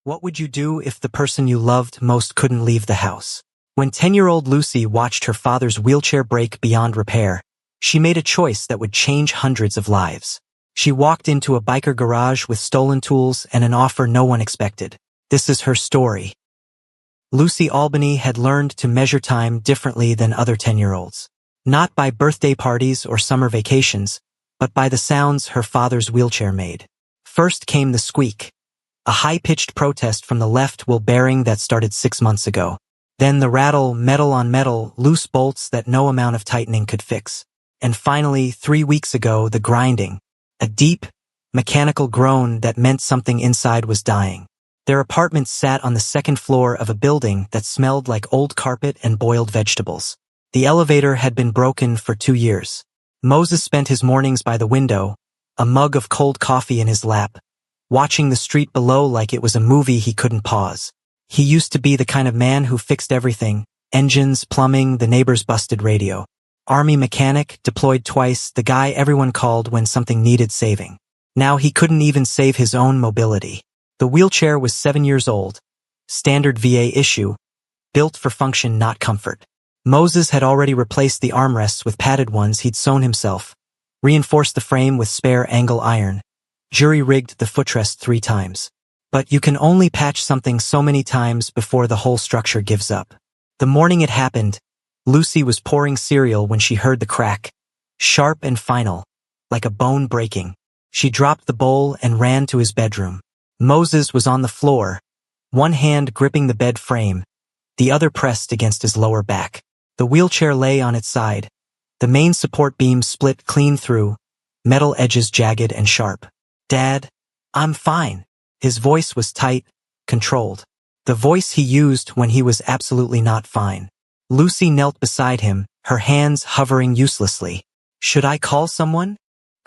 What would you do if the person you loved most couldn't leave the house? When 10-year-old Lucy watched her father's wheelchair break beyond repair, she made a choice that would change hundreds of lives. She walked into a biker garage with stolen tools and an offer no one expected. This is her story. Lucy Albany had learned to measure time differently than other 10-year-olds. Not by birthday parties or summer vacations, but by the sounds her father's wheelchair made. First came the squeak, a high-pitched protest from the left wheel bearing that started 6 months ago. Then the rattle, metal on metal, loose bolts that no amount of tightening could fix. And finally, 3 weeks ago, the grinding, a deep, mechanical groan that meant something inside was dying. Their apartment sat on the second floor of a building that smelled like old carpet and boiled vegetables. The elevator had been broken for 2 years. Moses spent his mornings by the window, a mug of cold coffee in his lap, watching the street below like it was a movie he couldn't pause. He used to be the kind of man who fixed everything: engines, plumbing, the neighbor's busted radio. Army mechanic, deployed twice, the guy everyone called when something needed saving. Now he couldn't even save his own mobility. The wheelchair was 7 years old, standard VA issue, built for function, not comfort. Moses had already replaced the armrests with padded ones he'd sewn himself, reinforced the frame with spare angle iron, jury-rigged the footrest 3 times. But you can only patch something so many times before the whole structure gives up. The morning it happened, Lucy was pouring cereal when she heard the crack, sharp and final, like a bone breaking. She dropped the bowl and ran to his bedroom. Moses was on the floor, one hand gripping the bed frame, the other pressed against his lower back. The wheelchair lay on its side, the main support beam split clean through, metal edges jagged and sharp. "Dad, I'm fine." His voice was tight, controlled. The voice he used when he was absolutely not fine. Lucy knelt beside him, her hands hovering uselessly. "Should I call someone?"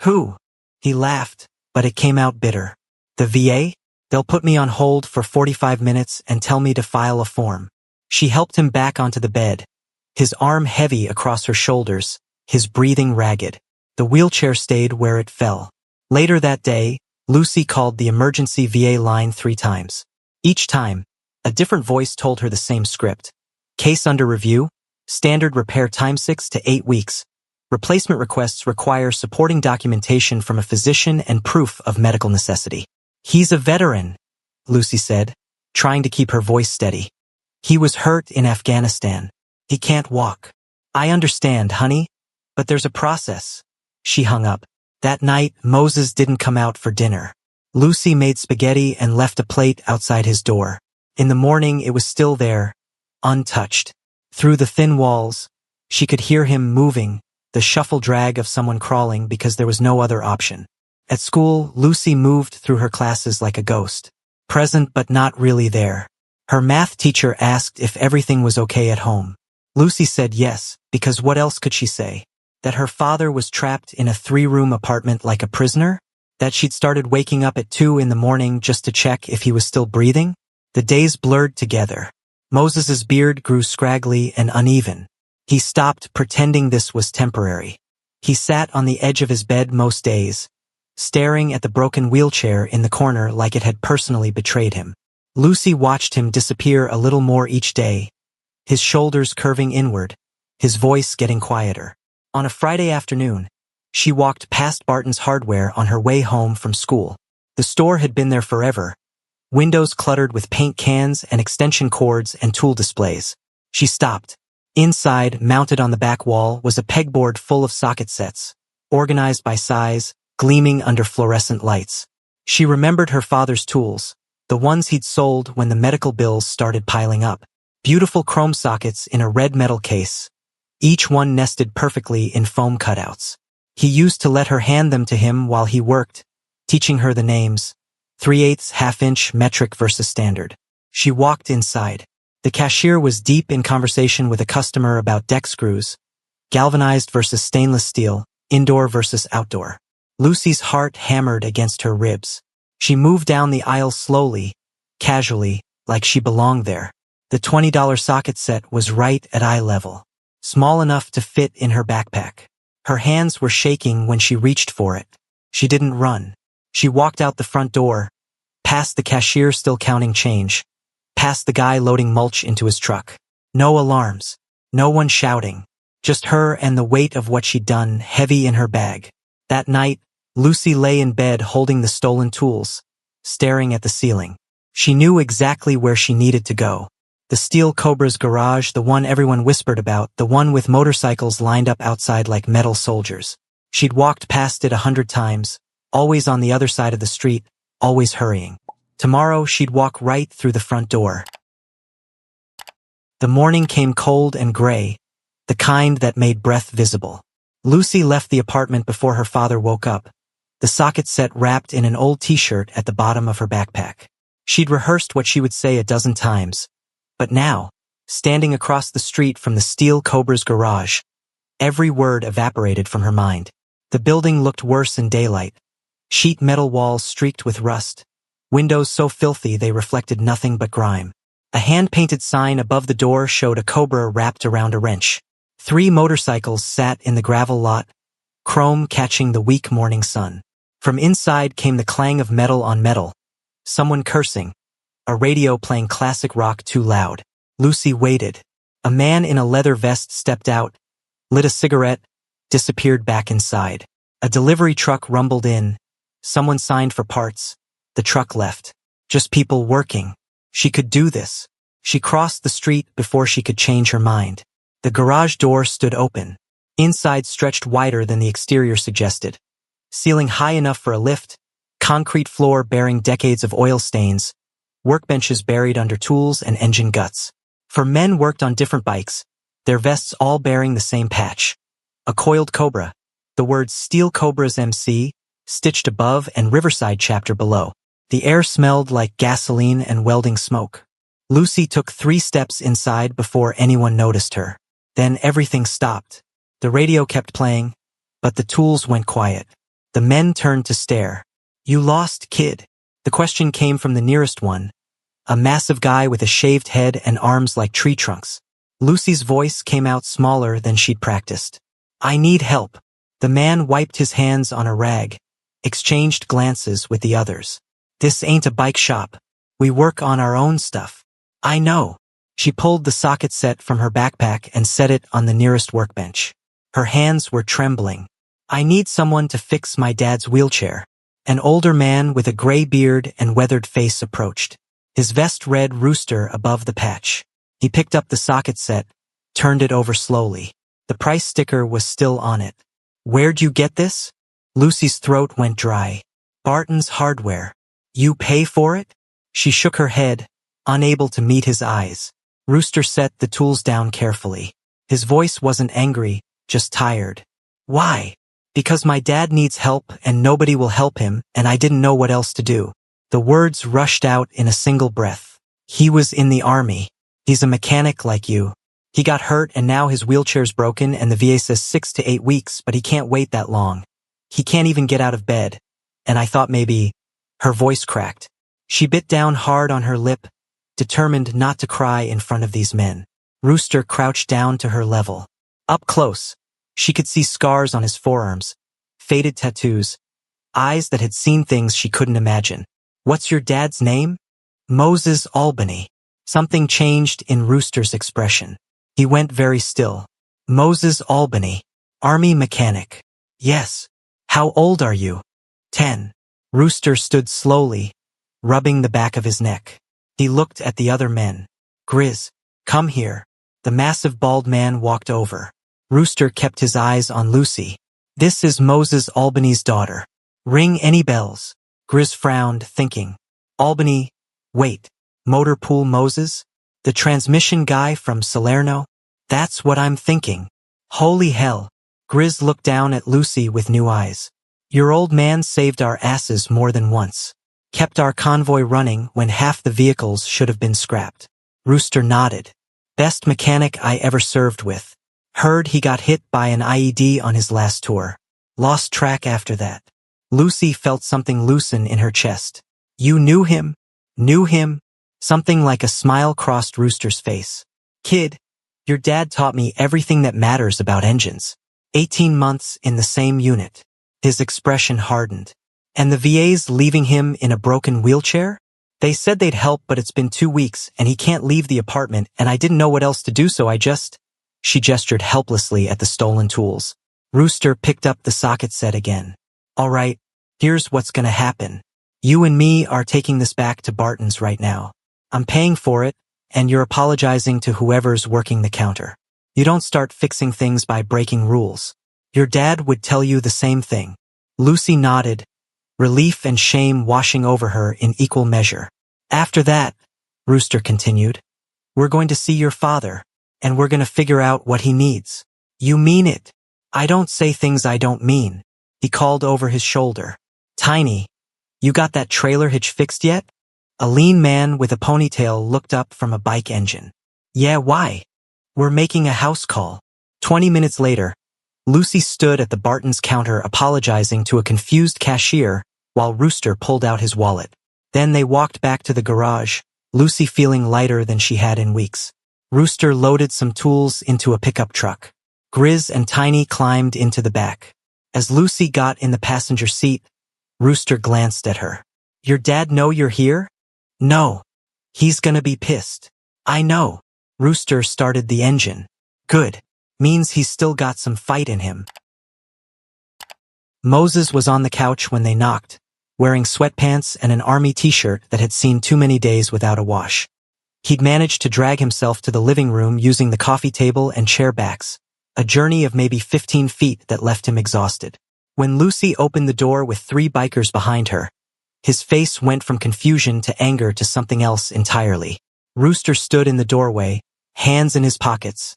"Who?" He laughed, but it came out bitter. "The VA? They'll put me on hold for 45 minutes and tell me to file a form." She helped him back onto the bed, his arm heavy across her shoulders, his breathing ragged. The wheelchair stayed where it fell. Later that day, Lucy called the emergency VA line 3 times. Each time, a different voice told her the same script. Case under review, standard repair time 6 to 8 weeks. Replacement requests require supporting documentation from a physician and proof of medical necessity. "He's a veteran," Lucy said, trying to keep her voice steady. "He was hurt in Afghanistan. He can't walk." "I understand, honey, but there's a process." She hung up. That night, Moses didn't come out for dinner. Lucy made spaghetti and left a plate outside his door. In the morning, it was still there, untouched. Through the thin walls, she could hear him moving, the shuffle drag of someone crawling because there was no other option. At school, Lucy moved through her classes like a ghost, present but not really there. Her math teacher asked if everything was okay at home. Lucy said yes, because what else could she say? That her father was trapped in a 3-room apartment like a prisoner? That she'd started waking up at 2 in the morning just to check if he was still breathing? The days blurred together. Moses's beard grew scraggly and uneven. He stopped pretending this was temporary. He sat on the edge of his bed most days, staring at the broken wheelchair in the corner like it had personally betrayed him. Lucy watched him disappear a little more each day, his shoulders curving inward, his voice getting quieter. On a Friday afternoon, she walked past Barton's Hardware on her way home from school. The store had been there forever, windows cluttered with paint cans and extension cords and tool displays. She stopped. Inside, mounted on the back wall, was a pegboard full of socket sets, organized by size, gleaming under fluorescent lights. She remembered her father's tools, the ones he'd sold when the medical bills started piling up. Beautiful chrome sockets in a red metal case, each one nested perfectly in foam cutouts. He used to let her hand them to him while he worked, teaching her the names: 3/8, half-inch, metric versus standard. She walked inside. The cashier was deep in conversation with a customer about deck screws, galvanized versus stainless steel, indoor versus outdoor. Lucy's heart hammered against her ribs. She moved down the aisle slowly, casually, like she belonged there. The $20 socket set was right at eye level, small enough to fit in her backpack. Her hands were shaking when she reached for it. She didn't run. She walked out the front door, past the cashier still counting change, past the guy loading mulch into his truck. No alarms, no one shouting, just her and the weight of what she'd done heavy in her bag. That night, Lucy lay in bed holding the stolen tools, staring at the ceiling. She knew exactly where she needed to go. The Steel Cobra's garage, the one everyone whispered about, the one with motorcycles lined up outside like metal soldiers. She'd walked past it 100 times, always on the other side of the street, always hurrying. Tomorrow she'd walk right through the front door. The morning came cold and gray, the kind that made breath visible. Lucy left the apartment before her father woke up, the socket set wrapped in an old t-shirt at the bottom of her backpack. She'd rehearsed what she would say a dozen times, but now, standing across the street from the Steel Cobra's garage, every word evaporated from her mind. The building looked worse in daylight. Sheet metal walls streaked with rust, windows so filthy they reflected nothing but grime. A hand-painted sign above the door showed a cobra wrapped around a wrench. 3 motorcycles sat in the gravel lot, chrome catching the weak morning sun. From inside came the clang of metal on metal, someone cursing, a radio playing classic rock too loud. Lucy waited. A man in a leather vest stepped out, lit a cigarette, disappeared back inside. A delivery truck rumbled in. Someone signed for parts. The truck left. Just people working. She could do this. She crossed the street before she could change her mind. The garage door stood open. Inside stretched wider than the exterior suggested. Ceiling high enough for a lift, concrete floor bearing decades of oil stains, workbenches buried under tools and engine guts. 4 men worked on different bikes, their vests all bearing the same patch. A coiled cobra, the words Steel Cobra's MC, stitched above and Riverside chapter below. The air smelled like gasoline and welding smoke. Lucy took 3 steps inside before anyone noticed her. Then everything stopped. The radio kept playing, but the tools went quiet. The men turned to stare. "You lost, kid?" The question came from the nearest one, a massive guy with a shaved head and arms like tree trunks. Lucy's voice came out smaller than she'd practiced. "I need help." The man wiped his hands on a rag, exchanged glances with the others. "This ain't a bike shop. We work on our own stuff." "I know." She pulled the socket set from her backpack and set it on the nearest workbench. Her hands were trembling. "I need someone to fix my dad's wheelchair." An older man with a gray beard and weathered face approached. His vest read Rooster above the patch. He picked up the socket set, turned it over slowly. The price sticker was still on it. "Where'd you get this?" Lucy's throat went dry. "Barton's Hardware." "You pay for it?" She shook her head, unable to meet his eyes. Rooster set the tools down carefully. His voice wasn't angry, just tired. "Why?" "Because my dad needs help and nobody will help him, and I didn't know what else to do." The words rushed out in a single breath. "He was in the army. He's a mechanic like you. He got hurt and now his wheelchair's broken and the VA says 6 to 8 weeks, but he can't wait that long. He can't even get out of bed. And I thought maybe..." Her voice cracked. She bit down hard on her lip, determined not to cry in front of these men. Rooster crouched down to her level. Up close, she could see scars on his forearms, faded tattoos, eyes that had seen things she couldn't imagine. "What's your dad's name?" "Moses Albany." Something changed in Rooster's expression. He went very still. "Moses Albany, army mechanic." "Yes." "How old are you?" 10. Rooster stood slowly, rubbing the back of his neck. He looked at the other men. "Grizz, come here." The massive bald man walked over. Rooster kept his eyes on Lucy. "This is Moses Albany's daughter. Ring any bells?" Grizz frowned, thinking. "Albany, wait, Motor Pool Moses? The transmission guy from Salerno? That's what I'm thinking. Holy hell." Grizz looked down at Lucy with new eyes. "Your old man saved our asses more than once. Kept our convoy running when half the vehicles should have been scrapped." Rooster nodded. "Best mechanic I ever served with. Heard he got hit by an IED on his last tour. Lost track after that." Lucy felt something loosen in her chest. "You knew him?" "Knew him?" Something like a smile crossed Rooster's face. "Kid, your dad taught me everything that matters about engines. 18 months in the same unit." His expression hardened. And the VA's leaving him in a broken wheelchair? They said they'd help, but it's been 2 weeks and he can't leave the apartment and I didn't know what else to do, so I just... She gestured helplessly at the stolen tools. Rooster picked up the socket set again. All right, here's what's gonna happen. You and me are taking this back to Barton's right now. I'm paying for it, and you're apologizing to whoever's working the counter. You don't start fixing things by breaking rules. Your dad would tell you the same thing. Lucy nodded, relief and shame washing over her in equal measure. After that, Rooster continued, we're going to see your father, and we're going to figure out what he needs. You mean it? I don't say things I don't mean, he called over his shoulder. Tiny, you got that trailer hitch fixed yet? A lean man with a ponytail looked up from a bike engine. Yeah, why? We're making a house call. 20 minutes later, Lucy stood at the Barton's counter apologizing to a confused cashier while Rooster pulled out his wallet. Then they walked back to the garage, Lucy feeling lighter than she had in weeks. Rooster loaded some tools into a pickup truck. Grizz and Tiny climbed into the back. As Lucy got in the passenger seat, Rooster glanced at her. Your dad know you're here? No. He's gonna be pissed. I know. Rooster started the engine. Good. Means he's still got some fight in him. Moses was on the couch when they knocked, wearing sweatpants and an army t-shirt that had seen too many days without a wash. He'd managed to drag himself to the living room using the coffee table and chair backs, a journey of maybe 15 feet that left him exhausted. When Lucy opened the door with 3 bikers behind her, his face went from confusion to anger to something else entirely. Rooster stood in the doorway, hands in his pockets,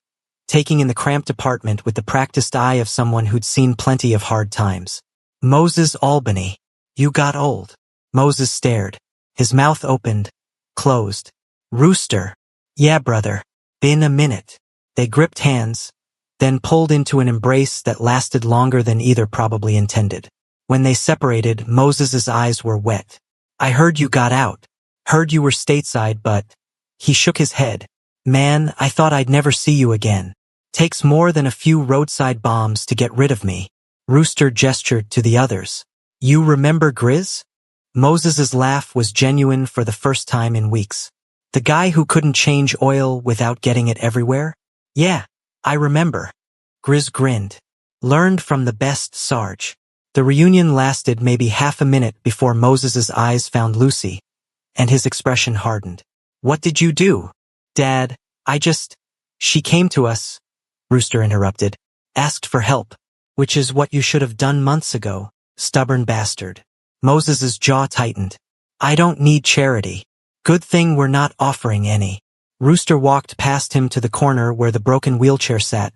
taking in the cramped apartment with the practiced eye of someone who'd seen plenty of hard times. Moses Albany, you got old. Moses stared. His mouth opened, closed. Rooster. Yeah, brother. Been a minute. They gripped hands, then pulled into an embrace that lasted longer than either probably intended. When they separated, Moses's eyes were wet. I heard you got out. Heard you were stateside, but... He shook his head. Man, I thought I'd never see you again. Takes more than a few roadside bombs to get rid of me. Rooster gestured to the others. You remember Grizz? Moses's laugh was genuine for the first time in weeks. The guy who couldn't change oil without getting it everywhere? Yeah, I remember. Grizz grinned. Learned from the best, Sarge. The reunion lasted maybe half a minute before Moses's eyes found Lucy, and his expression hardened. What did you do? Dad, She came to us, Rooster interrupted. Asked for help, which is what you should have done months ago, stubborn bastard. Moses's jaw tightened. I don't need charity. Good thing we're not offering any. Rooster walked past him to the corner where the broken wheelchair sat,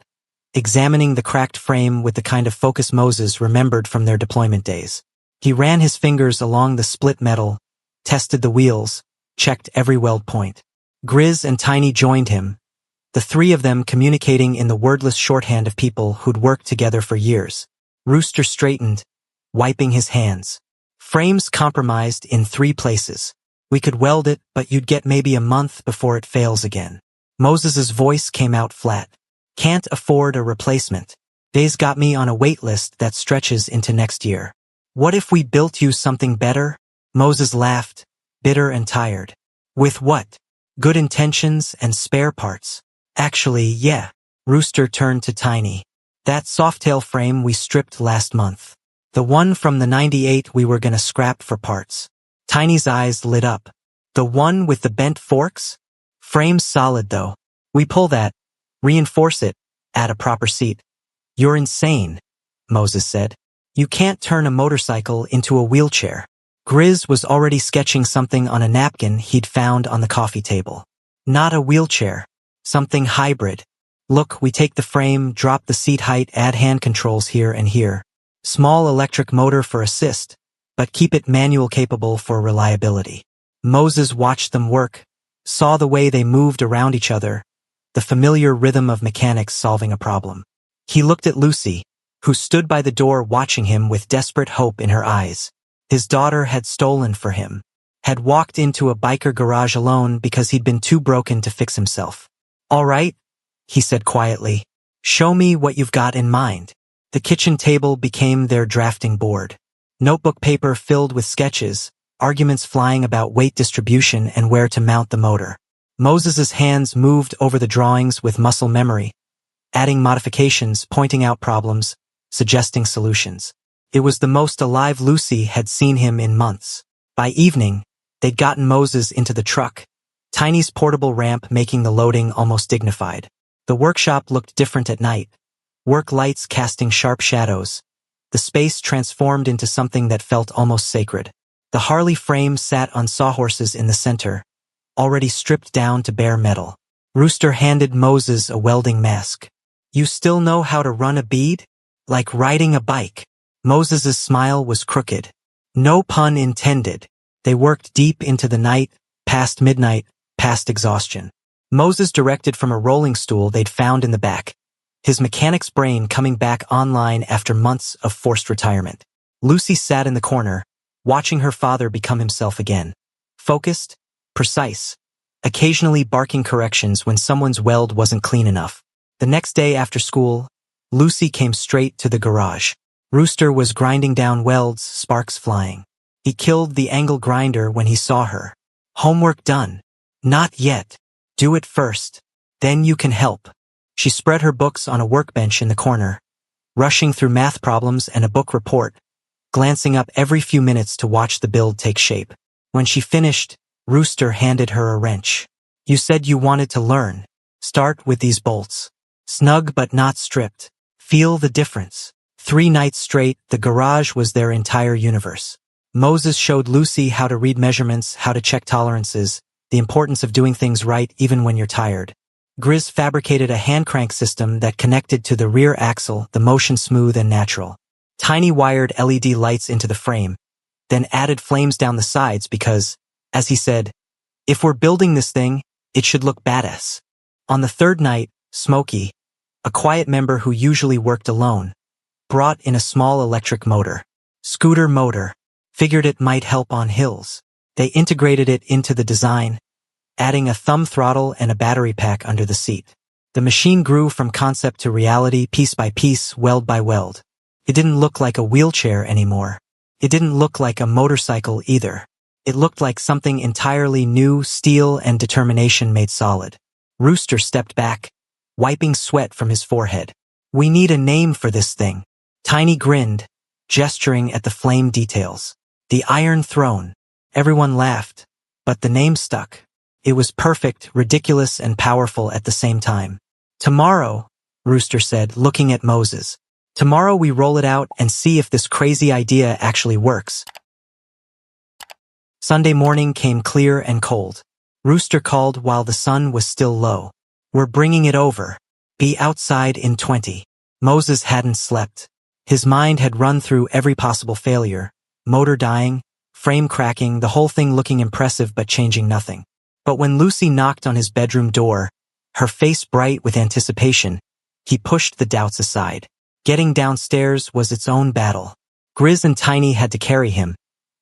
examining the cracked frame with the kind of focus Moses remembered from their deployment days. He ran his fingers along the split metal, tested the wheels, checked every weld point. Grizz and Tiny joined him, the 3 of them communicating in the wordless shorthand of people who'd worked together for years. Rooster straightened, wiping his hands. Frame's compromised in 3 places. We could weld it, but you'd get maybe a month before it fails again. Moses's voice came out flat. Can't afford a replacement. They's got me on a wait list that stretches into next year. What if we built you something better? Moses laughed, bitter and tired. With what? Good intentions and spare parts. Actually, yeah. Rooster turned to Tiny. That Softail frame we stripped last month. The one from the 98 we were gonna scrap for parts. Tiny's eyes lit up. The one with the bent forks? Frame's solid though. We pull that, reinforce it, add a proper seat. You're insane, Moses said. You can't turn a motorcycle into a wheelchair. Grizz was already sketching something on a napkin he'd found on the coffee table. Not a wheelchair. Something hybrid. Look, we take the frame, drop the seat height, add hand controls here and here. Small electric motor for assist, but keep it manual capable for reliability. Moses watched them work, saw the way they moved around each other, the familiar rhythm of mechanics solving a problem. He looked at Lucy, who stood by the door watching him with desperate hope in her eyes. His daughter had stolen for him, had walked into a biker garage alone because he'd been too broken to fix himself. All right, he said quietly. Show me what you've got in mind. The kitchen table became their drafting board. Notebook paper filled with sketches, arguments flying about weight distribution and where to mount the motor. Moses's hands moved over the drawings with muscle memory, adding modifications, pointing out problems, suggesting solutions. It was the most alive Lucy had seen him in months. By evening, they'd gotten Moses into the truck, Tiny's portable ramp making the loading almost dignified. The workshop looked different at night, work lights casting sharp shadows. The space transformed into something that felt almost sacred. The Harley frame sat on sawhorses in the center, already stripped down to bare metal. Rooster handed Moses a welding mask. "You still know how to run a bead? Like riding a bike." Moses's smile was crooked. No pun intended. They worked deep into the night, past midnight, past exhaustion. Moses directed from a rolling stool they'd found in the back, his mechanic's brain coming back online after months of forced retirement. Lucy sat in the corner, watching her father become himself again. Focused, precise, occasionally barking corrections when someone's weld wasn't clean enough. The next day after school, Lucy came straight to the garage. Rooster was grinding down welds, sparks flying. He killed the angle grinder when he saw her. "Homework done." "Not yet. Do it first. Then you can help." She spread her books on a workbench in the corner, rushing through math problems and a book report, glancing up every few minutes to watch the build take shape. When she finished, Rooster handed her a wrench. "You said you wanted to learn. Start with these bolts. Snug but not stripped. Feel the difference." 3 nights straight, the garage was their entire universe. Moses showed Lucy how to read measurements, how to check tolerances, the importance of doing things right even when you're tired. Grizz fabricated a hand crank system that connected to the rear axle, the motion smooth and natural. Tiny wired LED lights into the frame, then added flames down the sides because, as he said, "If we're building this thing, it should look badass." On the 3rd night, Smokey, a quiet member who usually worked alone, brought in a small electric motor. Scooter motor. Figured it might help on hills. They integrated it into the design, adding a thumb throttle and a battery pack under the seat. The machine grew from concept to reality piece by piece, weld by weld. It didn't look like a wheelchair anymore. It didn't look like a motorcycle either. It looked like something entirely new, steel and determination made solid. Rooster stepped back, wiping sweat from his forehead. "We need a name for this thing." Tiny grinned, gesturing at the flame details. "The Iron Throne." Everyone laughed, but the name stuck. It was perfect, ridiculous, and powerful at the same time. "Tomorrow," Rooster said, looking at Moses. "Tomorrow we roll it out and see if this crazy idea actually works." Sunday morning came clear and cold. Rooster called while the sun was still low. "We're bringing it over. Be outside in 20. Moses hadn't slept. His mind had run through every possible failure. Motor dying, frame cracking, the whole thing looking impressive but changing nothing. But when Lucy knocked on his bedroom door, her face bright with anticipation, he pushed the doubts aside. Getting downstairs was its own battle. Grizz and Tiny had to carry him,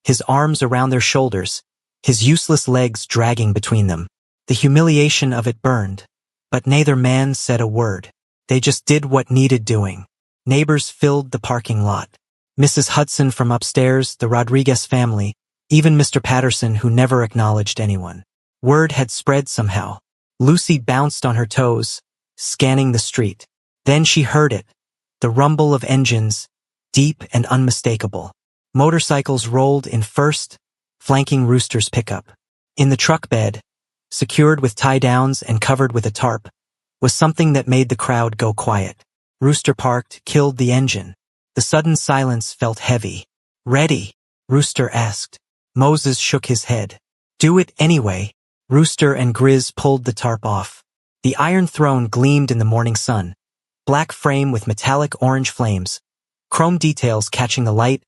his arms around their shoulders, his useless legs dragging between them. The humiliation of it burned, but neither man said a word. They just did what needed doing. Neighbors filled the parking lot. Mrs. Hudson from upstairs, the Rodriguez family, even Mr. Patterson who never acknowledged anyone. Word had spread somehow. Lucy bounced on her toes, scanning the street. Then she heard it, the rumble of engines, deep and unmistakable. Motorcycles rolled in first, flanking Rooster's pickup. In the truck bed, secured with tie-downs and covered with a tarp, was something that made the crowd go quiet. Rooster parked, killed the engine. The sudden silence felt heavy. "Ready?" Rooster asked. Moses shook his head. "Do it anyway." Rooster and Grizz pulled the tarp off. The Iron Throne gleamed in the morning sun. Black frame with metallic orange flames, chrome details catching the light,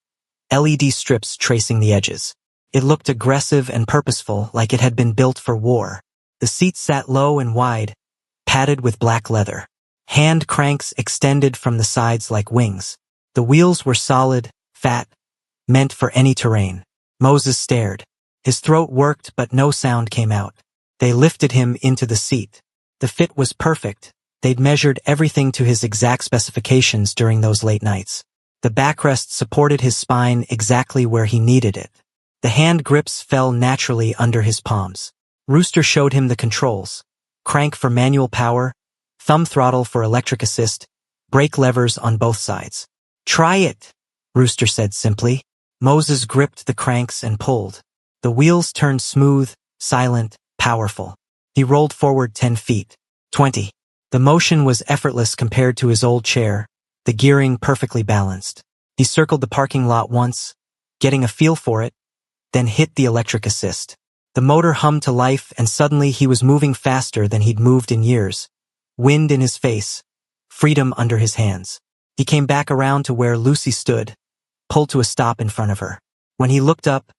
LED strips tracing the edges. It looked aggressive and purposeful, like it had been built for war. The seats sat low and wide, padded with black leather. Hand cranks extended from the sides like wings. The wheels were solid, fat, meant for any terrain. Moses stared. His throat worked, but no sound came out. They lifted him into the seat. The fit was perfect. They'd measured everything to his exact specifications during those late nights. The backrest supported his spine exactly where he needed it. The hand grips fell naturally under his palms. Rooster showed him the controls. Crank for manual power, thumb throttle for electric assist, brake levers on both sides. "Try it," Rooster said simply. Moses gripped the cranks and pulled. The wheels turned smooth, silent, powerful. He rolled forward 10 feet. 20. The motion was effortless compared to his old chair, the gearing perfectly balanced. He circled the parking lot once, getting a feel for it, then hit the electric assist. The motor hummed to life and suddenly he was moving faster than he'd moved in years. Wind in his face, freedom under his hands. He came back around to where Lucy stood, pulled to a stop in front of her. When he looked up,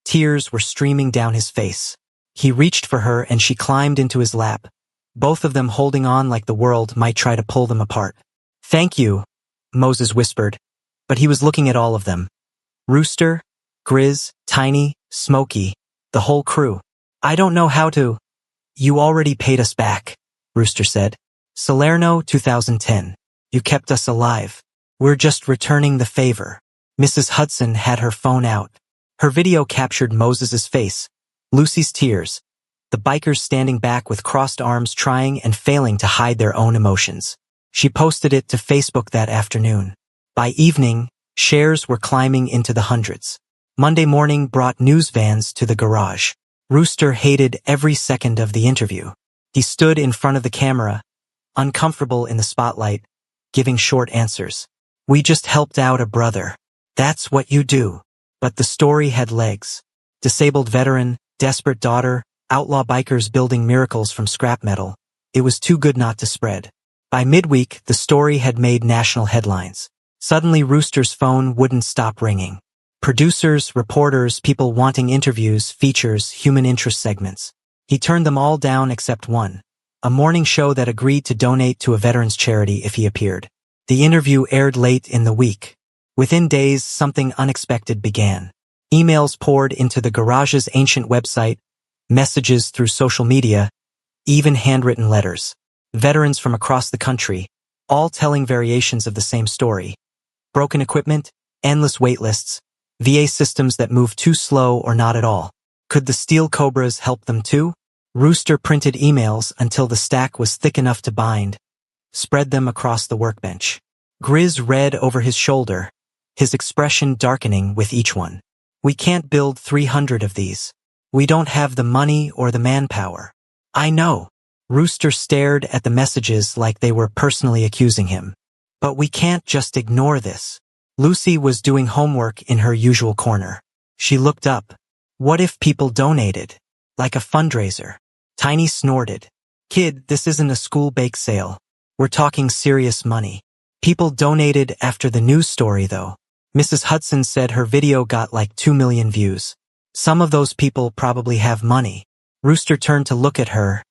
tears were streaming down his face. He reached for her and she climbed into his lap, both of them holding on like the world might try to pull them apart. "Thank you," Moses whispered, but he was looking at all of them. Rooster, Grizz, Tiny, Smokey, the whole crew. "I don't know how to." "You already paid us back," Rooster said. "Salerno 2010. You kept us alive. We're just returning the favor." Mrs. Hudson had her phone out. Her video captured Moses's face, Lucy's tears, the bikers standing back with crossed arms trying and failing to hide their own emotions. She posted it to Facebook that afternoon. By evening, shares were climbing into the hundreds. Monday morning brought news vans to the garage. Rooster hated every second of the interview. He stood in front of the camera, uncomfortable in the spotlight, giving short answers. "We just helped out a brother. That's what you do." But the story had legs. Disabled veteran, desperate daughter, outlaw bikers building miracles from scrap metal. It was too good not to spread. By midweek, the story had made national headlines. Suddenly Rooster's phone wouldn't stop ringing. Producers, reporters, people wanting interviews, features, human interest segments. He turned them all down except one. A morning show that agreed to donate to a veterans charity if he appeared. The interview aired late in the week. Within days, something unexpected began. Emails poured into the garage's ancient website, messages through social media, even handwritten letters. Veterans from across the country, all telling variations of the same story. Broken equipment, endless wait lists, VA systems that move too slow or not at all. Could the Steel Cobras help them too? Rooster printed emails until the stack was thick enough to bind, spread them across the workbench. Grizz read over his shoulder, his expression darkening with each one. "We can't build 300 of these. We don't have the money or the manpower." "I know." Rooster stared at the messages like they were personally accusing him. "But we can't just ignore this." Lucy was doing homework in her usual corner. She looked up. "What if people donated? Like a fundraiser?" Tiny snorted. "Kid, this isn't a school bake sale. We're talking serious money." People donated after the news story though. Mrs. Hudson said her video got like 2 million views. Some of those people probably have money. Rooster turned to look at her.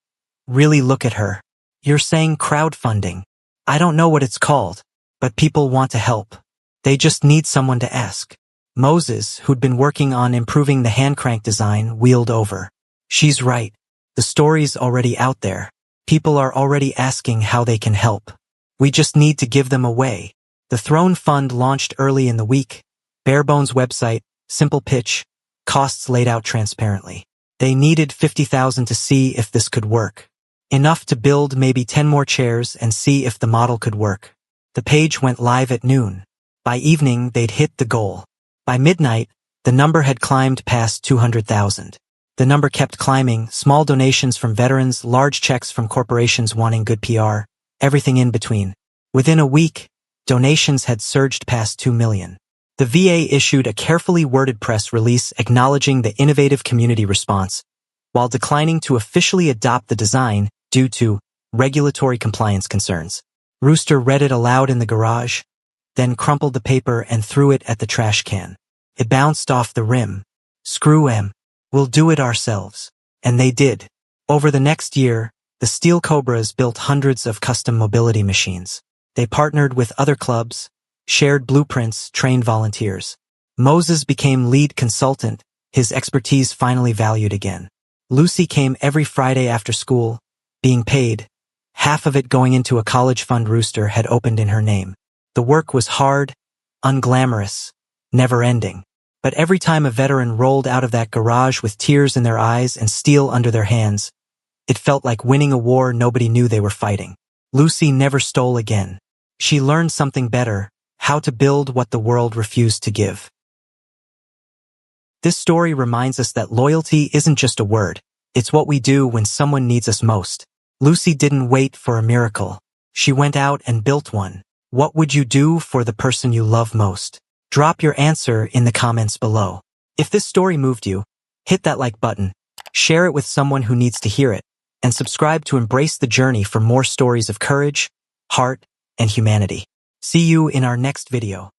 Really look at her. "You're saying crowdfunding. I don't know what it's called, but people want to help. They just need someone to ask." Moses, who'd been working on improving the hand crank design, wheeled over. "She's right. The story's already out there. People are already asking how they can help. We just need to give them away." The Throne Fund launched early in the week. Barebones website, simple pitch, costs laid out transparently. They needed 50,000 to see if this could work. Enough to build maybe 10 more chairs and see if the model could work. The page went live at noon. By evening, they'd hit the goal. By midnight, the number had climbed past 200,000. The number kept climbing, small donations from veterans, large checks from corporations wanting good PR, everything in between. Within a week, donations had surged past 2 million. The VA issued a carefully worded press release acknowledging the innovative community response, while declining to officially adopt the design due to regulatory compliance concerns. Rooster read it aloud in the garage, then crumpled the paper and threw it at the trash can. It bounced off the rim. "Screw 'em. We'll do it ourselves." And they did. Over the next year, the Steel Cobras built hundreds of custom mobility machines. They partnered with other clubs, shared blueprints, trained volunteers. Moses became lead consultant, his expertise finally valued again. Lucy came every Friday after school, being paid, half of it going into a college fund Rooster had opened in her name. The work was hard, unglamorous, never-ending. But every time a veteran rolled out of that garage with tears in their eyes and steel under their hands, it felt like winning a war nobody knew they were fighting. Lucy never stole again. She learned something better, how to build what the world refused to give. This story reminds us that loyalty isn't just a word, it's what we do when someone needs us most. Lucy didn't wait for a miracle. She went out and built one. What would you do for the person you love most? Drop your answer in the comments below. If this story moved you, hit that like button, share it with someone who needs to hear it, and subscribe to Embrace the Journey for more stories of courage, heart, and humanity. See you in our next video.